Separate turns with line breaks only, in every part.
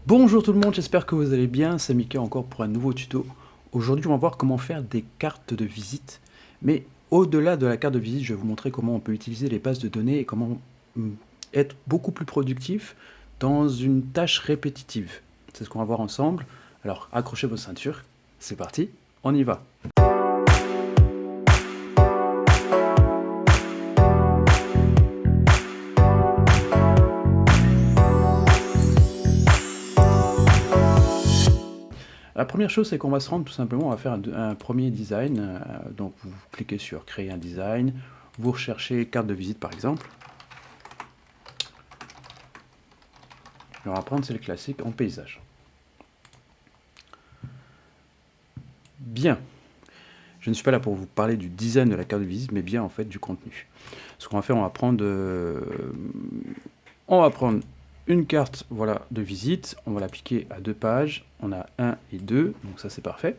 Bonjour tout le monde, j'espère que vous allez bien, c'est Mika encore pour un nouveau tuto. Aujourd'hui on va voir comment faire des cartes de visite, mais au-delà de la carte de visite, je vais vous montrer comment on peut utiliser les bases de données et comment être beaucoup plus productif dans une tâche répétitive. C'est ce qu'on va voir ensemble, alors accrochez vos ceintures, c'est parti, on y va. La première chose, c'est qu'on va se rendre tout simplement, on va faire un premier design. Donc vous cliquez sur créer un design, vous recherchez carte de visite par exemple. Et on va prendre celle classique en paysage. Bien, je ne suis pas là pour vous parler du design de la carte de visite, mais bien en fait du contenu. Ce qu'on va faire, on va prendre une carte de visite, on va l'appliquer à 2 pages, on a 1 et 2, donc ça c'est parfait.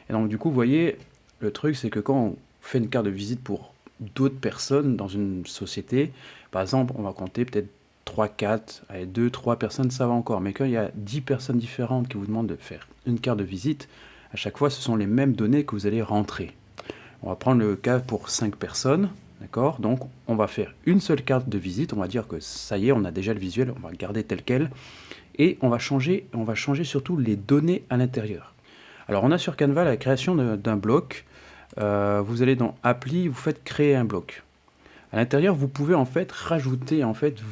Et donc du coup, vous voyez, le truc c'est que quand on fait une carte de visite pour d'autres personnes dans une société, par exemple, on va compter peut-être 3, 4, allez, 2, 3 personnes, ça va encore. Mais quand il y a 10 personnes différentes qui vous demandent de faire une carte de visite, à chaque fois, ce sont les mêmes données que vous allez rentrer. On va prendre le cas pour 5 personnes. D'accord? Donc, on va faire une seule carte de visite. On va dire que ça y est, on a déjà le visuel. On va le garder tel quel. Et on va changer surtout les données à l'intérieur. Alors, on a sur Canva la création d'un bloc. Vous allez dans Appli, vous faites créer un bloc. À l'intérieur, vous pouvez en fait rajouter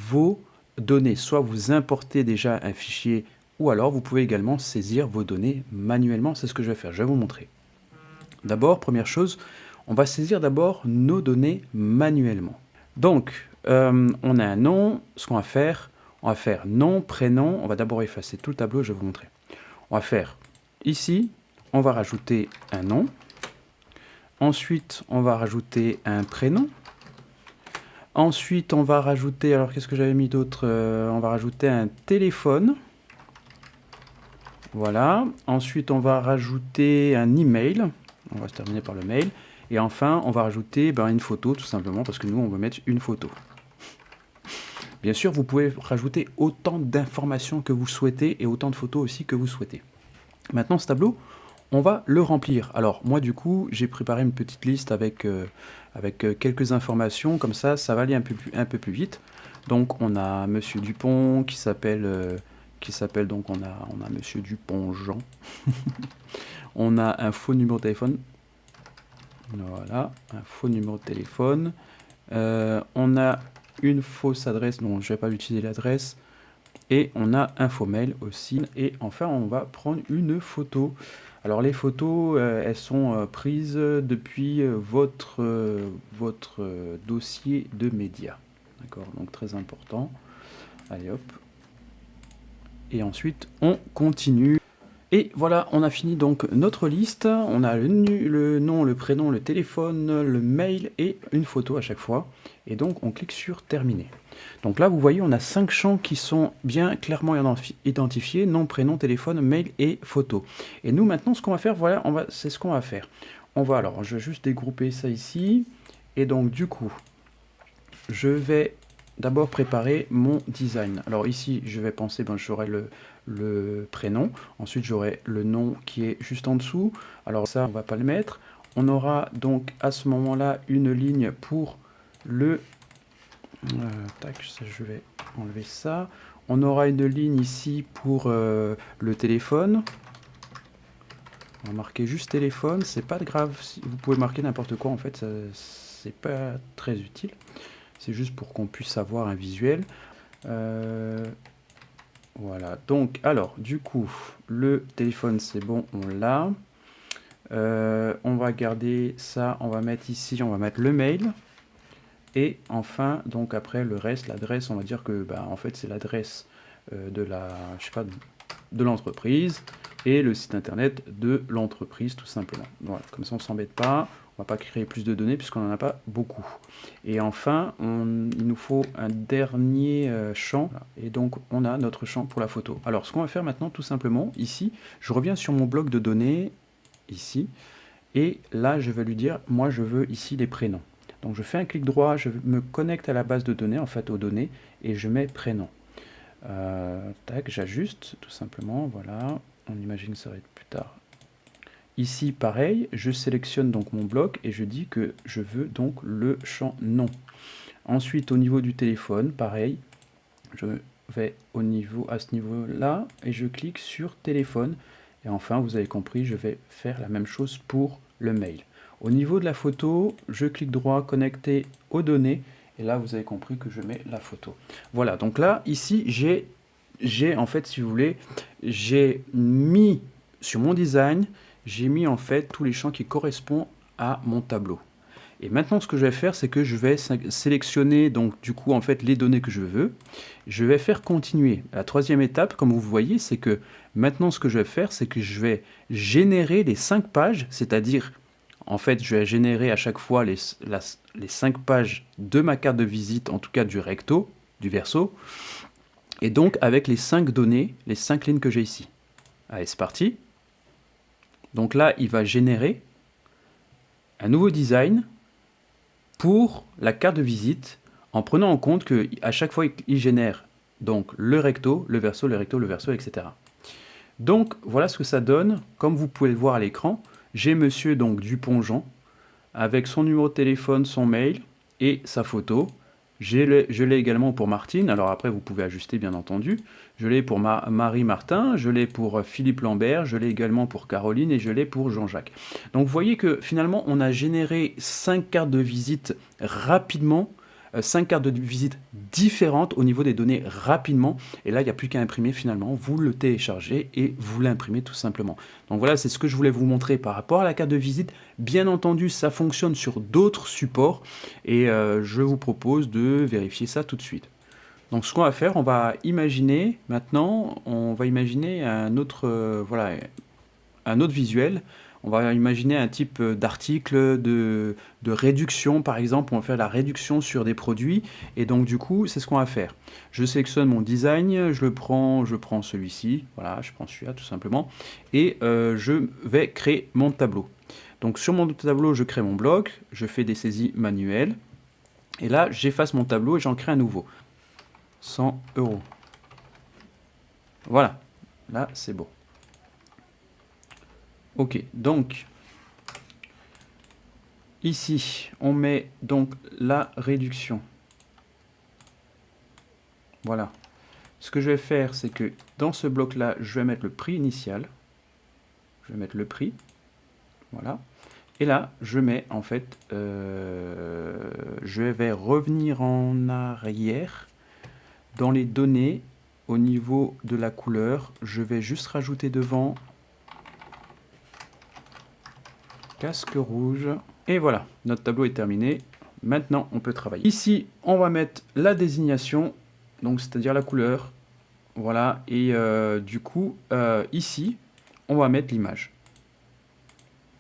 vos données. Soit vous importez déjà un fichier, ou alors vous pouvez également saisir vos données manuellement. C'est ce que je vais faire. Je vais vous montrer. D'abord, première chose, on va saisir d'abord nos données manuellement. Donc, on a un nom. Ce qu'on va faire nom, prénom. On va d'abord effacer tout le tableau, je vais vous montrer. On va faire ici, on va rajouter un nom. Ensuite, on va rajouter un prénom. Ensuite, on va rajouter, alors qu'est-ce que j'avais mis d'autre? On va rajouter un téléphone. Voilà. Ensuite, on va rajouter un email. On va se terminer par le mail. Et enfin, on va rajouter une photo, tout simplement, parce que nous, on veut mettre une photo. Bien sûr, vous pouvez rajouter autant d'informations que vous souhaitez et autant de photos aussi que vous souhaitez. Maintenant, ce tableau, on va le remplir. Alors, moi, du coup, j'ai préparé une petite liste avec quelques informations. Comme ça va aller un peu plus vite. Donc, on a Monsieur Dupont qui s'appelle donc, on a Monsieur Dupont Jean. On a un faux numéro de téléphone. Voilà, un faux numéro de téléphone. On a une fausse adresse, donc je ne vais pas utiliser l'adresse. Et on a un faux mail aussi. Et enfin, on va prendre une photo. Alors les photos, elles sont prises depuis votre dossier de médias. D'accord, donc très important. Allez hop. Et ensuite, on continue. Et voilà, on a fini donc notre liste. On a le nom, le prénom, le téléphone, le mail et une photo à chaque fois. Et donc, on clique sur terminer. Donc là, vous voyez, on a 5 champs qui sont bien clairement identifiés. Nom, prénom, téléphone, mail et photo. Et nous, maintenant, ce qu'on va faire, voilà, c'est ce qu'on va faire. Alors, je vais juste dégrouper ça ici. Et donc, du coup, je vais d'abord préparer mon design. Alors ici, je vais penser, j'aurai le prénom. Ensuite, j'aurai le nom qui est juste en dessous. Alors ça, on va pas le mettre. On aura donc à ce moment-là une ligne pour le... je vais enlever ça. On aura une ligne ici pour le téléphone. On va marquer juste téléphone. C'est pas grave. Vous pouvez marquer n'importe quoi. En fait, c'est pas très utile. C'est juste pour qu'on puisse avoir un visuel. Voilà, donc, alors, du coup, le téléphone, c'est bon, on l'a. On va garder ça, on va mettre ici, on va mettre le mail. Et enfin, donc après, le reste, l'adresse, on va dire que, en fait, c'est l'adresse de l'entreprise et le site internet de l'entreprise, tout simplement. Voilà, comme ça, on ne s'embête pas. On ne va pas créer plus de données puisqu'on n'en a pas beaucoup. Et enfin, il nous faut un dernier champ. Et donc, on a notre champ pour la photo. Alors, ce qu'on va faire maintenant, tout simplement, ici, je reviens sur mon bloc de données, ici. Et là, je vais lui dire, moi, je veux ici les prénoms. Donc, je fais un clic droit, je me connecte à la base de données, en fait, aux données, et je mets prénom. Tac, j'ajuste tout simplement, voilà. On imagine que ça va être plus tard. Ici, pareil, je sélectionne donc mon bloc et je dis que je veux donc le champ nom. Ensuite, au niveau du téléphone, pareil, je vais à ce niveau-là et je clique sur téléphone. Et enfin, vous avez compris, je vais faire la même chose pour le mail. Au niveau de la photo, je clique droit, connecter aux données. Et là, vous avez compris que je mets la photo. Voilà, donc là, ici, j'ai en fait, si vous voulez, j'ai mis sur mon design, j'ai mis en fait tous les champs qui correspondent à mon tableau. Et maintenant, ce que je vais faire, c'est que je vais sélectionner donc du coup en fait les données que je veux. Je vais faire continuer. La troisième étape, comme vous voyez, c'est que maintenant ce que je vais faire, c'est que je vais générer les 5 pages, c'est-à-dire en fait, je vais générer à chaque fois les 5 pages de ma carte de visite, en tout cas du recto, du verso, et donc avec les 5 données, les 5 lignes que j'ai ici. Allez, c'est parti. Donc là, il va générer un nouveau design pour la carte de visite, en prenant en compte qu'à chaque fois, il génère donc le recto, le verso, le recto, le verso, etc. Donc, voilà ce que ça donne. Comme vous pouvez le voir à l'écran, j'ai monsieur donc Dupont-Jean, avec son numéro de téléphone, son mail et sa photo. Je l'ai également pour Martine, alors après vous pouvez ajuster bien entendu. Je l'ai pour Marie Martin, je l'ai pour Philippe Lambert, je l'ai également pour Caroline et je l'ai pour Jean-Jacques. Donc vous voyez que finalement on a généré 5 cartes de visite rapidement, 5 cartes de visite différentes au niveau des données rapidement. Et là, il n'y a plus qu'à imprimer finalement. Vous le téléchargez et vous l'imprimez tout simplement. Donc voilà, c'est ce que je voulais vous montrer par rapport à la carte de visite. Bien entendu, ça fonctionne sur d'autres supports et je vous propose de vérifier ça tout de suite. Donc ce qu'on va faire, on va imaginer maintenant, on va imaginer un autre, voilà, un autre visuel. On va imaginer un type d'article de réduction, par exemple, on va faire la réduction sur des produits, et donc du coup, c'est ce qu'on va faire. Je sélectionne mon design, je prends celui-ci, voilà, je prends celui-là tout simplement, et je vais créer mon tableau. Donc sur mon tableau, je crée mon bloc, je fais des saisies manuelles, et là, j'efface mon tableau et j'en crée un nouveau. 100 €. Voilà, là, c'est beau. Ok, donc ici, on met donc la réduction. Voilà. Ce que je vais faire, c'est que dans ce bloc-là, je vais mettre le prix initial. Je vais mettre le prix. Voilà. Et là, je mets en fait, je vais revenir en arrière dans les données au niveau de la couleur. Je vais juste rajouter devant casque rouge. Et voilà, notre tableau est terminé. Maintenant, on peut travailler. Ici, on va mettre la désignation, donc c'est-à-dire la couleur. Voilà, et du coup, ici, on va mettre l'image.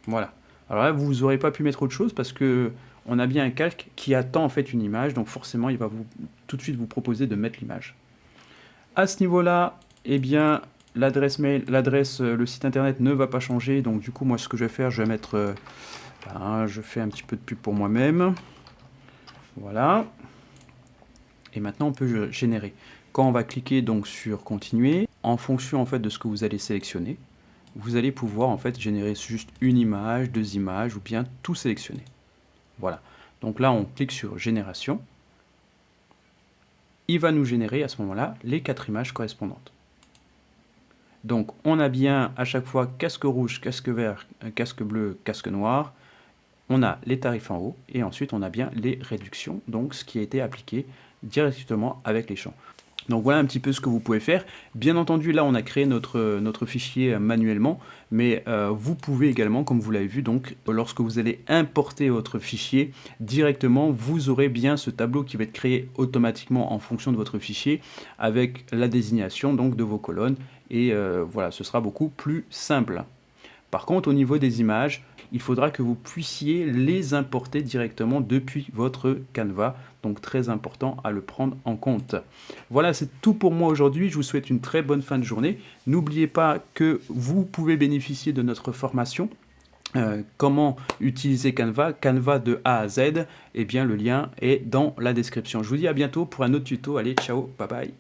Voilà. Alors là, vous n'aurez pas pu mettre autre chose parce que on a bien un calque qui attend en fait une image, donc forcément, il va tout de suite vous proposer de mettre l'image. À ce niveau-là, eh bien, l'adresse mail, le site internet ne va pas changer, donc du coup, moi, ce que je vais faire, je vais mettre... je fais un petit peu de pub pour moi-même. Voilà. Et maintenant, on peut générer. Quand on va cliquer donc sur continuer, en fonction en fait de ce que vous allez sélectionner, vous allez pouvoir en fait générer juste une image, 2 images ou bien tout sélectionner. Voilà. Donc là, on clique sur génération. Il va nous générer à ce moment-là les 4 images correspondantes. Donc on a bien à chaque fois casque rouge, casque vert, casque bleu, casque noir. On a les tarifs en haut et ensuite on a bien les réductions, donc ce qui a été appliqué directement avec les champs. Donc voilà un petit peu ce que vous pouvez faire. Bien entendu, là on a créé notre fichier manuellement, mais vous pouvez également, comme vous l'avez vu, donc lorsque vous allez importer votre fichier directement, vous aurez bien ce tableau qui va être créé automatiquement en fonction de votre fichier avec la désignation donc de vos colonnes et voilà, ce sera beaucoup plus simple. Par contre, au niveau des images, il faudra que vous puissiez les importer directement depuis votre Canva. Donc très important à le prendre en compte. Voilà, c'est tout pour moi aujourd'hui. Je vous souhaite une très bonne fin de journée. N'oubliez pas que vous pouvez bénéficier de notre formation. Comment utiliser Canva, Canva de A à Z. Eh bien, le lien est dans la description. Je vous dis à bientôt pour un autre tuto. Allez, ciao, bye bye.